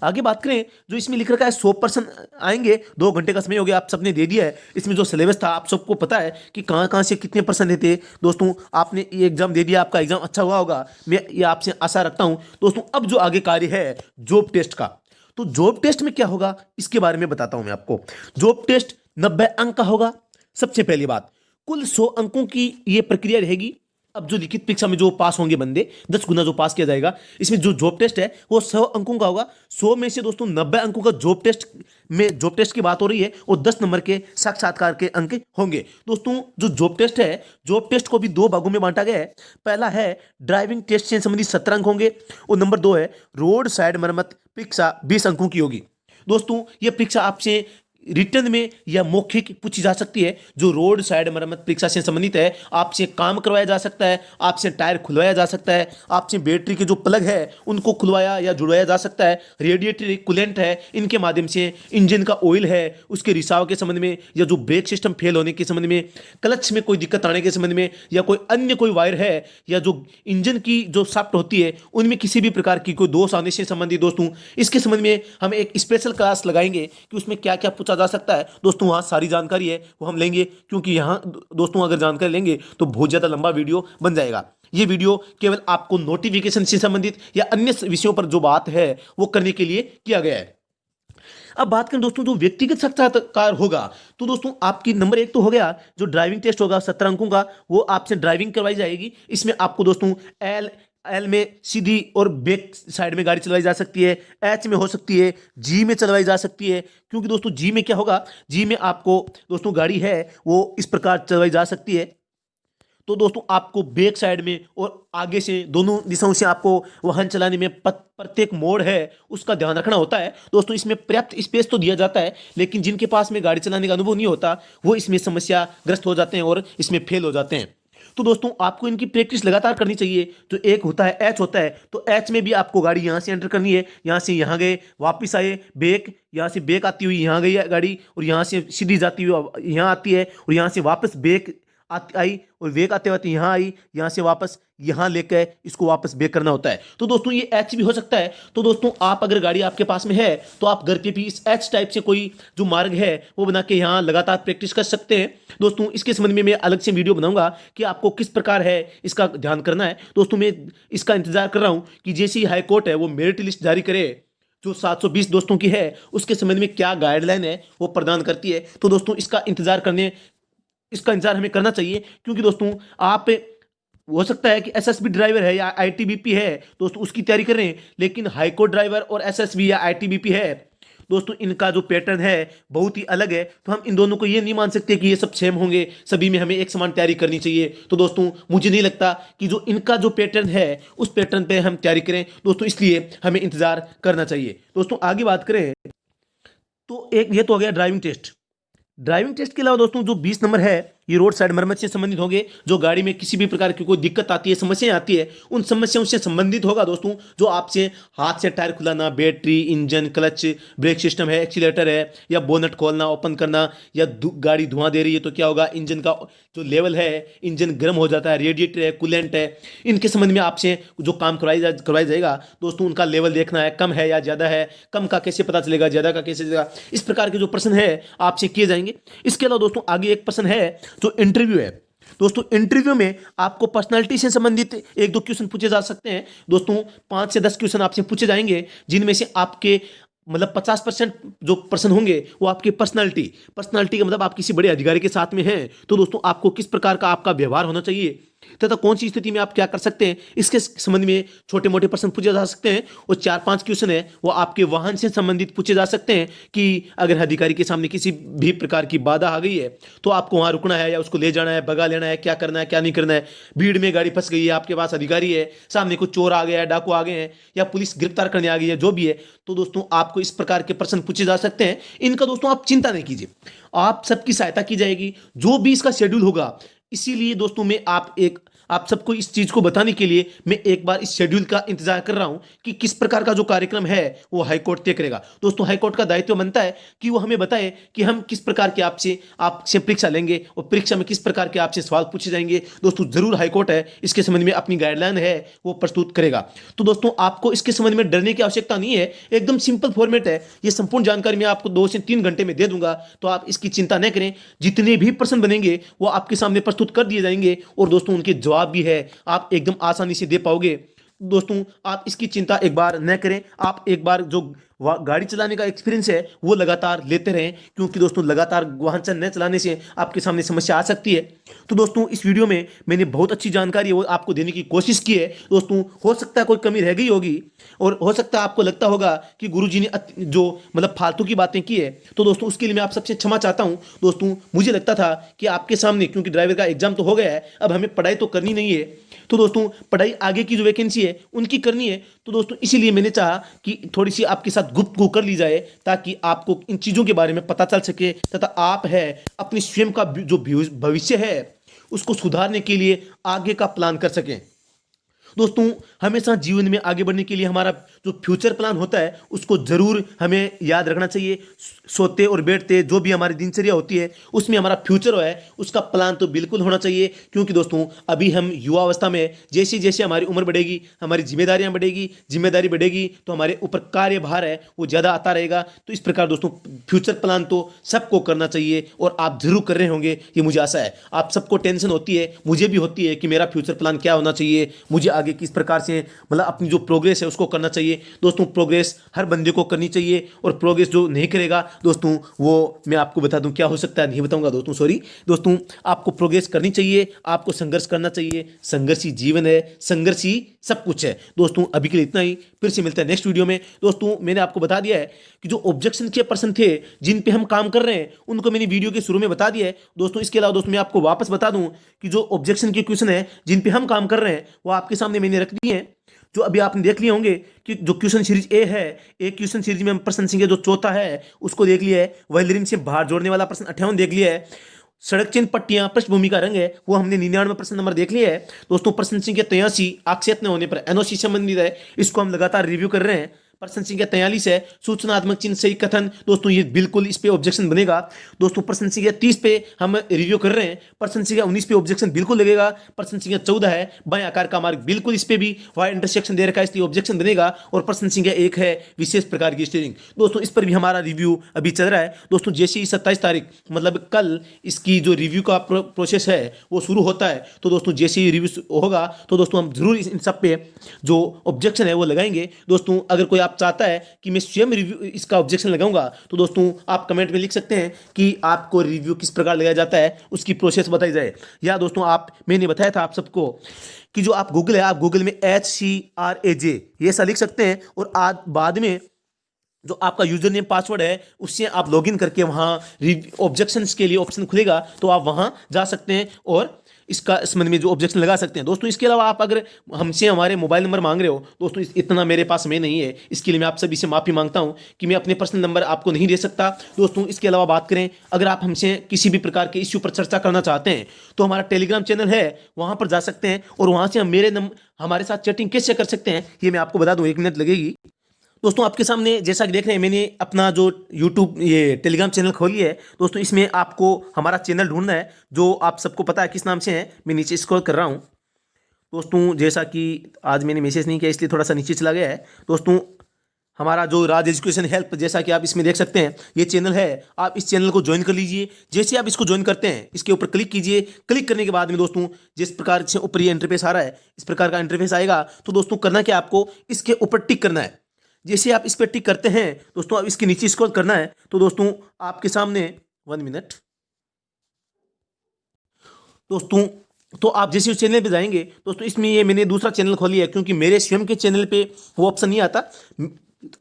आगे बात करें, जो इसमें लिख रखा है 100% आएंगे, 2 घंटे का समय हो गया, आप सबने दे दिया है। इसमें जो सिलेबस था आप सबको पता है कि कहाँ कहाँ से कितने परसेंट देते। दोस्तों आपने ये एग्जाम दे दिया, आपका एग्जाम अच्छा हुआ होगा, मैं ये आपसे आशा रखता हूँ। दोस्तों अब जो आगे कार्य है जॉब टेस्ट का, तो जॉब टेस्ट में क्या होगा इसके बारे में बताता हूं मैं आपको। जॉब टेस्ट 90 अंक का होगा। सबसे पहली बात, कुल 100 अंकों की यह प्रक्रिया रहेगी। अब जो लिखित परीक्षा में जो पास होंगे बंदे, 10 गुना जो पास किया जाएगा, इसमें जो जॉब टेस्ट है वो 100 अंकों का होगा। 100 में से दोस्तों 90 अंकों का जॉब टेस्ट में, जॉब टेस्ट की बात हो रही है, और 10 नंबर के साक्षात्कार के अंक होंगे। दोस्तों जो जॉब टेस्ट है, जॉब टेस्ट को भी 2 भागों में बांटा गया है। पहला है ड्राइविंग टेस्ट से संबंधित 17 अंक होंगे, और नंबर 2 है रोड साइड मरम्मत परीक्षा 20 अंकों की होगी। दोस्तों यह परीक्षा आपसे रिटर्न में या मौखिक पूछी जा सकती है। जो रोड साइड मरम्मत परीक्षा से संबंधित है, आपसे काम करवाया जा सकता है, आपसे टायर खुलवाया जा सकता है, आपसे बैटरी के जो प्लग है उनको खुलवाया या जुड़वाया जा सकता है, रेडिएटर कूलेंट है इनके माध्यम से, इंजन का ऑयल है उसके रिसाव के संबंध में, या जो ब्रेक सिस्टम फेल होने के संबंध में, क्लच में कोई दिक्कत आने के संबंध में, या कोई अन्य कोई वायर है, या जो इंजन की जो शाफ्ट होती है उनमें किसी भी प्रकार की कोई दोष आने से संबंधित दोस्तों इसके संबंध में हम एक स्पेशल क्लास लगाएंगे कि उसमें क्या क्या पूछा जा सकता है। दोस्तों वहाँ सारी जानकारी है वो हम लेंगे, क्योंकि यहाँ दोस्तों अगर जानकारी लेंगे तो बहुत ज़्यादा लंबा वीडियो बन जाएगा। ये वीडियो केवल आपको नोटिफिकेशन से संबंधित या अन्य विषयों पर जो बात है वो करने के लिए किया गया है। अब बात करें दोस्तों जो व्यक्तिगत साक्षात्कार होगा, तो दोस्तों आपकी नंबर 1 तो हो गया, जो ड्राइविंग टेस्ट होगा 17 अंकों का, वो आपसे ड्राइविंग करवाई जाएगी। इसमें आपको दोस्तों एल में सीधी और बैक साइड में गाड़ी चलवाई जा सकती है, एच में हो सकती है, जी में चलवाई जा सकती है। क्योंकि दोस्तों जी में क्या होगा, जी में आपको दोस्तों गाड़ी है वो इस प्रकार चलवाई जा सकती है। तो दोस्तों आपको बैक साइड में और आगे से दोनों दिशाओं से आपको वाहन चलाने में प्रत्येक मोड़ है उसका ध्यान रखना होता है। दोस्तों इसमें पर्याप्त स्पेस तो दिया जाता है, लेकिन जिनके पास में गाड़ी चलाने का अनुभव नहीं होता वो इसमें समस्याग्रस्त हो जाते हैं और इसमें फेल हो जाते हैं। तो दोस्तों आपको इनकी प्रैक्टिस लगातार करनी चाहिए। जो एक होता है एच होता है, तो एच में भी आपको गाड़ी यहाँ से एंटर करनी है, यहाँ से यहाँ गए, वापस आए, बैक, यहाँ से बैक आती हुई यहाँ गई है गाड़ी, और यहाँ से सीधी जाती हुई यहाँ आती है, और यहाँ से वापस बैक आई और वेग आते आते यहाँ आई, यहाँ से वापस यहाँ लेकर इसको वापस बैक करना होता है। तो दोस्तों ये एच भी हो सकता है। तो दोस्तों आप अगर गाड़ी आपके पास में है तो आप घर के भी इस एच टाइप से कोई जो मार्ग है वो बना के यहाँ लगातार प्रैक्टिस कर सकते हैं। दोस्तों इसके संबंध में मैं अलग से वीडियो बनाऊंगा कि आपको किस प्रकार है इसका ध्यान करना है। दोस्तों मैं इसका इंतजार कर रहा हूँ कि जैसे ही हाईकोर्ट है वो मेरिट लिस्ट जारी करे जो 720 दोस्तों की है उसके संबंध में क्या गाइडलाइन है वो प्रदान करती है। तो दोस्तों इसका इंतजार हमें करना चाहिए, क्योंकि दोस्तों आप हो सकता है कि एसएसबी ड्राइवर है या आईटीबीपी है दोस्तों उसकी तैयारी कर रहे हैं, लेकिन हाईकोर्ट ड्राइवर और एसएसबी या आईटीबीपी है दोस्तों इनका जो पैटर्न है बहुत ही अलग है। तो हम इन दोनों को ये नहीं मान सकते कि ये सब सेम होंगे, सभी में हमें एक समान तैयारी करनी चाहिए। तो दोस्तों मुझे नहीं लगता कि जो इनका जो पैटर्न है उस पैटर्न पे हम तैयारी करें दोस्तों, इसलिए हमें इंतजार करना चाहिए। दोस्तों आगे बात करें तो एक ये तो हो गया ड्राइविंग टेस्ट। ड्राइविंग टेस्ट के अलावा दोस्तों जो 20 नंबर है ये रोड साइड मरम्मत से संबंधित होंगे। जो गाड़ी में किसी भी प्रकार की कोई दिक्कत आती है, समस्याएं आती है, उन समस्याओं से संबंधित होगा दोस्तों। जो आपसे हाथ से टायर खुलाना, battery, engine, clutch, brake system है, एक्सीलेटर है, या बोनट खोलना ओपन करना, या गाड़ी धुआं दे रही है तो क्या होगा, इंजन का जो लेवल है, इंजन गर्म हो जाता है, रेडिएटर है, कूलेंट है, इनके संबंध में आपसे जो काम करवाया जाएगा दोस्तों, उनका लेवल देखना है, कम है या ज़्यादा है, कम का कैसे पता चलेगा, ज़्यादा का कैसे चलेगा, इस प्रकार के जो प्रश्न है आपसे किए जाएंगे। इसके अलावा दोस्तों आगे एक प्रश्न है जो इंटरव्यू है दोस्तों। इंटरव्यू में आपको पर्सनालिटी से संबंधित एक दो क्वेश्चन पूछे जा सकते हैं दोस्तों। 5 से 10 क्वेश्चन आपसे पूछे जाएंगे, जिनमें से आपके मतलब 50% जो प्रश्न होंगे वो आपकी पर्सनालिटी का मतलब आप किसी बड़े अधिकारी के साथ में हैं तो दोस्तों आपको किस प्रकार का आपका व्यवहार होना चाहिए तथा कौन सी स्थिति में आप क्या कर सकते हैं, इसके संबंध में छोटे मोटे प्रश्न पूछे जा सकते हैं। और 4-5 क्वेश्चन है वो आपके वाहन से संबंधित पूछे जा सकते हैं कि अगर अधिकारी के सामने किसी भी प्रकार की बाधा आ गई है तो आपको वहां रुकना है या उसको ले जाना है, भगा लेना है, क्या करना है क्या नहीं करना है। भीड़ में गाड़ी फंस गई है, आपके पास अधिकारी है, सामने कुछ चोर आ गया है, डाकू आ गए हैं, या पुलिस गिरफ्तार करने आ गई है, जो भी है, तो दोस्तों आपको इस प्रकार के प्रश्न पूछे जा सकते हैं। इनका दोस्तों आप चिंता नहीं कीजिए, आप सबकी सहायता की जाएगी, जो भी इसका शेड्यूल होगा। इसीलिए दोस्तों मैं आप सबको इस चीज को बताने के लिए मैं एक बार इस शेड्यूल का इंतजार कर रहा हूं कि किस प्रकार का जो कार्यक्रम है वो हाईकोर्ट तय करेगा। दोस्तों हाईकोर्ट का दायित्व बनता है कि वो हमें बताए कि हम किस प्रकार के आपसे परीक्षा लेंगे और परीक्षा में किस प्रकार के आपसे सवाल पूछे जाएंगे। दोस्तों जरूर हाईकोर्ट है इसके संबंध में अपनी गाइडलाइन है वो प्रस्तुत करेगा। तो दोस्तों आपको इसके संबंध में डरने की आवश्यकता नहीं है, एकदम सिंपल फॉर्मेट है। ये संपूर्ण जानकारी मैं आपको 2 से 3 घंटे में दे दूंगा, तो आप इसकी चिंता न करें। जितने भी प्रश्न बनेंगे वो आपके सामने प्रस्तुत कर दिए जाएंगे और दोस्तों उनके जवाब भी है, आप एकदम आसानी से दे पाओगे। दोस्तों आप इसकी चिंता एक बार न करें, आप एक बार जो गाड़ी चलाने का एक्सपीरियंस है वो लगातार लेते रहें, क्योंकि दोस्तों लगातार वाहन न चलाने से आपके सामने समस्या आ सकती है। तो दोस्तों इस वीडियो में मैंने बहुत अच्छी जानकारी है वो आपको देने की कोशिश की है। दोस्तों हो सकता है कोई कमी रह गई होगी और हो सकता है आपको लगता होगा कि गुरुजी ने जो मतलब फालतू की बातें की है, तो दोस्तों उसके लिए मैं आप सबसे क्षमा चाहता हूं। दोस्तों मुझे लगता था कि आपके सामने, क्योंकि ड्राइवर का एग्जाम तो हो गया है, अब हमें पढ़ाई तो करनी नहीं है, तो दोस्तों पढ़ाई आगे की जो वैकेंसी है उनकी करनी है। तो दोस्तों इसीलिए मैंने चाहा कि थोड़ी सी आपके साथ गुफ्तगू कर ली जाए ताकि आपको इन चीज़ों के बारे में पता चल सके तथा आप है अपनी स्वयं का जो भविष्य है उसको सुधारने के लिए आगे का प्लान कर सकें। दोस्तों हमेशा जीवन में आगे बढ़ने के लिए हमारा जो फ्यूचर प्लान होता है उसको जरूर हमें याद रखना चाहिए। सोते और बैठते जो भी हमारी दिनचर्या होती है उसमें हमारा फ्यूचर है उसका प्लान तो बिल्कुल होना चाहिए, क्योंकि दोस्तों अभी हम युवा अवस्था में जैसे जैसे हमारी उम्र बढ़ेगी, हमारी जिम्मेदारियां बढ़ेगी, जिम्मेदारी बढ़ेगी तो हमारे ऊपर कार्यभार है वो ज़्यादा आता रहेगा। तो इस प्रकार दोस्तों फ्यूचर प्लान तो सबको करना चाहिए और आप जरूर कर रहे होंगे, ये मुझे आशा है। आप सबको टेंशन होती है, मुझे भी होती है कि मेरा फ्यूचर प्लान क्या होना चाहिए, मुझे आगे किस प्रकार से मतलब अपनी जो प्रोग्रेस है उसको करना चाहिए। दोस्तों प्रोग्रेस हर बंदे को करनी चाहिए और प्रोग्रेस जो नहीं करेगा दोस्तों वो मैं आपको बता दूं क्या हो सकता है, नहीं बताऊंगा दोस्तों, सॉरी दोस्तों। आपको प्रोग्रेस करनी चाहिए, आपको संघर्ष करना चाहिए, संघर्ष ही जीवन है, संघर्ष ही सब कुछ है। दोस्तों अभी के लिए इतना ही, फिर से मिलता है नेक्स्ट वीडियो में। दोस्तों मैंने आपको बता दिया है कि जो ऑब्जेक्शन के पर्सन थे जिन पे हम काम कर रहे हैं उनको मैंने वीडियो के शुरू में बता दिया है दोस्तों। इसके अलावा दोस्तों मैं आपको वापस बता दूं कि जो ऑब्जेक्शन के क्वेश्चन है जिन पे हम काम कर रहे हैं वो आपके सामने मैंने रख दिए हैं, जो अभी आपने देख लिए होंगे कि जो क्वेश्चन सीरीज ए है, एक क्वेश्चन सीरीज में प्रश्न संख्या जो चौथा है उसको देख लिया है, वायलिन से बाहर जोड़ने वाला प्रश्न 58 देख लिया है, सड़क चिन्ह पट्टियां पृष्ठभूमि का रंग है वो हमने 99 प्रश्न नंबर देख लिया है दोस्तों। प्रश्न संख्या 83 आक्षेप न होने पर एनओसी संबंधित है, इसको हम लगातार रिव्यू कर रहे हैं। प्रश्न संख्या 43 है सूचनात्मक चिन्ह सही कथन, दोस्तों ये बिल्कुल इस पे ऑब्जेक्शन बनेगा दोस्तों। प्रश्न संख्या 30 पे हम रिव्यू कर रहे हैं, प्रश्न संख्या 19 पे ऑब्जेक्शन बिल्कुल लगेगा। प्रश्न संख्या 14 है बाएं आकार का मार्ग, बिल्कुल इस पे भी वाई इंटरसेक्शन दे रखा है इसलिए ऑब्जेक्शन बनेगा। और प्रश्न संख्या 1 है विशेष प्रकार की स्टीयरिंग, दोस्तों इस पर भी हमारा रिव्यू अभी चल रहा है दोस्तों। जैसे ही 27 तारीख मतलब कल इसकी जो रिव्यू का प्रोसेस है वो शुरू होता है, तो दोस्तों जैसे ही रिव्यू होगा तो दोस्तों हम जरूर इन सब पे जो ऑब्जेक्शन है वो लगाएंगे दोस्तों। अगर कोई आप चाहता है कि मैं स्वयं रिव्यू इसका ऑब्जेक्शन लगाऊंगा तो दोस्तों आप कमेंट में लिख सकते हैं कि आपको रिव्यू किस प्रकार लगाया जाता है, उसकी प्रोसेस बताई जाए। या दोस्तों मैंने बताया था आप सबको कि जो आप गूगल है, आप गूगल में HCRAJ ये ऐसा लिख सकते हैं और आज बाद में जो आपका यूजर नेम पासवर्ड है उससे आप लॉगिन करके वहां ऑब्जेक्शंस के लिए ऑप्शन खुलेगा तो आप वहां जा सकते हैं और इसका संबंध में जो ऑब्जेक्शन लगा सकते हैं दोस्तों। इसके अलावा आप अगर हमसे हमारे मोबाइल नंबर मांग रहे हो दोस्तों, इतना मेरे पास समय नहीं है, इसके लिए मैं आप सभी से माफ़ी मांगता हूं कि मैं अपने पर्सनल नंबर आपको नहीं दे सकता दोस्तों। इसके अलावा बात करें, अगर आप हमसे किसी भी प्रकार के इश्यू पर चर्चा करना चाहते हैं तो हमारा टेलीग्राम चैनल है, वहां पर जा सकते हैं और वहां से हम हमारे साथ चैटिंग कैसे कर सकते हैं ये मैं आपको बता दूं, 1 मिनट लगेगी दोस्तों। आपके सामने जैसा कि देख रहे हैं, मैंने अपना जो यूट्यूब ये टेलीग्राम चैनल खोली है दोस्तों। इसमें आपको हमारा चैनल ढूंढना है, जो आप सबको पता है किस नाम से है। मैं नीचे स्क्रॉल कर रहा हूं दोस्तों, जैसा कि आज मैंने मैसेज नहीं किया इसलिए थोड़ा सा नीचे चला गया है दोस्तों। हमारा जो राज एजुकेशन हेल्प, जैसा कि आप इसमें देख सकते हैं, ये चैनल है। आप इस चैनल को ज्वाइन कर लीजिए। जैसे आप इसको ज्वाइन करते हैं, इसके ऊपर क्लिक कीजिए। क्लिक करने के बाद में दोस्तों, जिस प्रकार से ऊपर ये इंटरफेस आ रहा है, इस प्रकार का इंटरफेस आएगा। तो दोस्तों करना क्या, आपको इसके ऊपर टिक करना है। जैसे आप इस पर टिक करते हैं दोस्तों, अब इसके नीचे स्क्रॉल करना है। तो दोस्तों आपके सामने 1 मिनट दोस्तों, तो आप जैसे उस चैनल पे जाएंगे दोस्तों, इसमें ये मैंने दूसरा चैनल खोली है, क्योंकि मेरे स्वयं के चैनल पे वो ऑप्शन नहीं आता।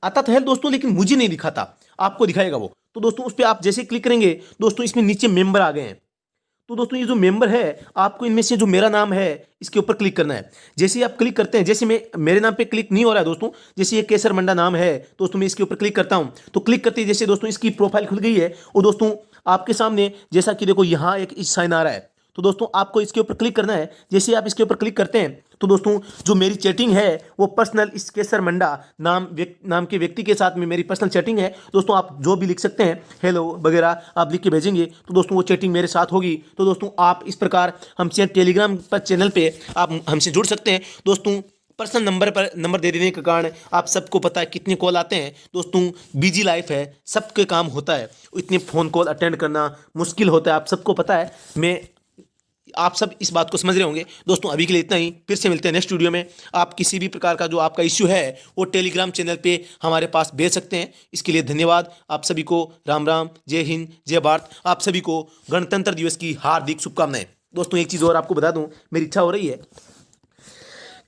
आता तो है दोस्तों, लेकिन मुझे नहीं दिखाता, आपको दिखाएगा वो। तो दोस्तों उस पर आप जैसे क्लिक करेंगे दोस्तों, इसमें नीचे मेंबर आ गए हैं। तो दोस्तों ये जो मेंबर है, आपको इनमें से जो मेरा नाम है इसके ऊपर क्लिक करना है। जैसे ही आप क्लिक करते हैं, जैसे मेरे नाम पे क्लिक नहीं हो रहा है दोस्तों, जैसे ये केसर मंडा नाम है दोस्तों, मैं इसके ऊपर क्लिक करता हूं तो क्लिक करते ही जैसे दोस्तों इसकी प्रोफाइल खुल गई है। और दोस्तों आपके सामने जैसा कि देखो यहाँ एक साइन आ रहा है, तो दोस्तों आपको इसके ऊपर क्लिक करना है। जैसे आप इसके ऊपर क्लिक करते हैं तो दोस्तों जो मेरी चैटिंग है वो पर्सनल इस केसर मंडा नाम के व्यक्ति के साथ में मेरी पर्सनल चैटिंग है दोस्तों। आप जो भी लिख सकते हैं, हेलो वगैरह आप लिख के भेजेंगे तो दोस्तों वो चैटिंग मेरे साथ होगी। तो दोस्तों आप इस प्रकार हमसे टेलीग्राम पर चैनल पे आप हमसे जुड़ सकते हैं दोस्तों। पर्सनल नंबर पर नंबर दे देने के कारण आप सबको पता है कितने कॉल आते हैं दोस्तों। बिजी लाइफ है, सबके काम होता है, इतने फ़ोन कॉल अटेंड करना मुश्किल होता है, आप सबको पता है। मैं आप सब इस बात को समझ रहे होंगे दोस्तों। अभी के लिए इतना ही, फिर से मिलते हैं नेक्स्ट वीडियो में। आप किसी भी प्रकार का जो आपका इश्यू है वो टेलीग्राम चैनल पे हमारे पास भेज सकते हैं। इसके लिए धन्यवाद। आप सभी को राम राम, जय हिंद, जय भारत। आप सभी को गणतंत्र दिवस की हार्दिक शुभकामनाएं दोस्तों। एक चीज़ और आपको बता दूं, मेरी इच्छा हो रही है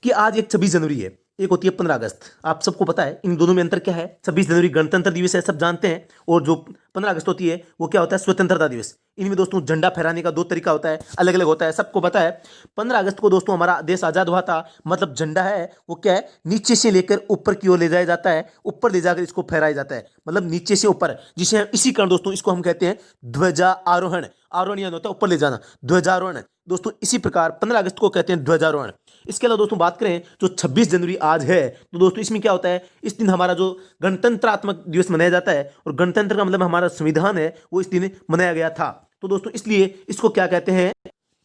कि आज एक 26 जनवरी है, एक होती है 15 अगस्त। आप सबको पता है इन दोनों में अंतर क्या है। 26 जनवरी गणतंत्र दिवस है, सब जानते हैं, और जो 15 अगस्त होती है वो क्या होता है, स्वतंत्रता दिवस। इनमें दोस्तों झंडा फहराने का 2 तरीका होता है, अलग अलग होता है, सबको पता है। 15 अगस्त को दोस्तों हमारा देश आज़ाद हुआ था, मतलब झंडा है वो क्या है, नीचे से लेकर ऊपर की ओर ले जाया जाता है, ऊपर ले जाकर इसको फहराया जाता है, मतलब नीचे से ऊपर, जिसे इसी कारण दोस्तों इसको हम कहते हैं ध्वजा आरोहण। आरोहण यानी होता है ऊपर ले जाना, ध्वजारोहण दोस्तों। इसी प्रकार 15 अगस्त को कहते हैं ध्वजारोहण। इसके अलावा दोस्तों बात करें जो 26 जनवरी आज है, तो दोस्तों इसमें क्या होता है, इस दिन हमारा जो गणतंत्रात्मक दिवस मनाया जाता है, और गणतंत्र का मतलब हमारा संविधान है वो इस दिन मनाया गया था। तो दोस्तों इसलिए इसको क्या कहते हैं,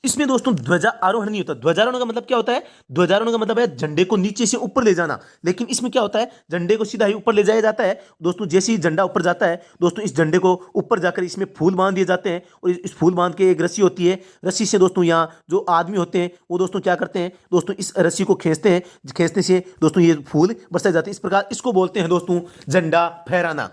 इसमें दोस्तों ध्वजा आरोहण नहीं होता। ध्वजारोहण का मतलब क्या होता है, ध्वजारोहण का मतलब है झंडे को नीचे से ऊपर ले जाना, लेकिन इसमें क्या होता है, झंडे को सीधा ही ऊपर ले जाया जाता है दोस्तों। जैसे ही झंडा ऊपर जाता है दोस्तों, इस झंडे को ऊपर जाकर इसमें फूल बांध दिए जाते हैं, और इस फूल बांध के एक रस्सी होती है, रस्सी से दोस्तों यहाँ जो आदमी होते हैं वो दोस्तों क्या करते हैं दोस्तों, इस रस्सी को खींचते हैं, खींचने से दोस्तों ये फूल बरसाए जाते हैं। इस प्रकार इसको बोलते हैं दोस्तों झंडा फहराना।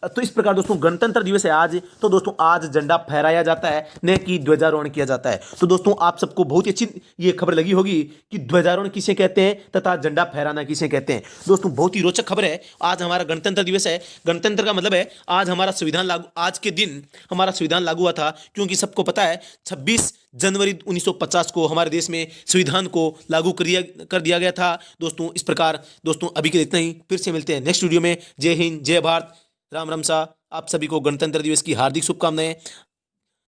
तो इस प्रकार दोस्तों गणतंत्र दिवस है आज, तो दोस्तों आज झंडा फहराया जाता है, न कि ध्वजारोहण किया जाता है। तो दोस्तों आप सबको बहुत ही अच्छी ये खबर लगी होगी कि ध्वजारोहण किसे कहते हैं तथा झंडा फहराना किसे कहते हैं। दोस्तों बहुत ही रोचक खबर है, आज हमारा गणतंत्र दिवस है। गणतंत्र का मतलब है आज हमारा संविधान लागू, आज के दिन हमारा संविधान लागू हुआ था, क्योंकि सबको पता है 26 जनवरी 1950 को हमारे देश में संविधान को लागू कर दिया गया था दोस्तों। इस प्रकार दोस्तों अभी के लिए इतना ही, फिर से मिलते हैं नेक्स्ट वीडियो में। जय हिंद, जय भारत, राम राम सा। आप सभी को गणतंत्र दिवस की हार्दिक शुभकामनाएं।